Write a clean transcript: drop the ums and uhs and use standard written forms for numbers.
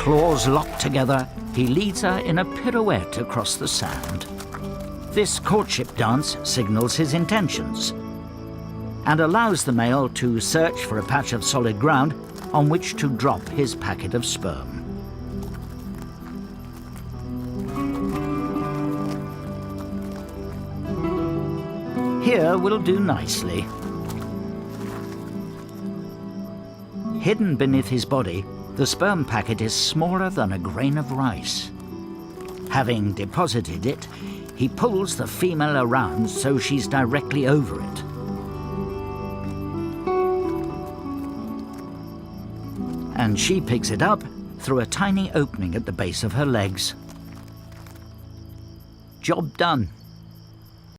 claws locked together, he leads her in a pirouette across the sand. This courtship dance signals his intentions and allows the male to search for a patch of solid ground on which to drop his packet of sperm. Here will do nicely. Hidden beneath his body, the sperm packet is smaller than a grain of rice. Having deposited it, he pulls the female around so she's directly over it. And she picks it up through a tiny opening at the base of her legs. Job done.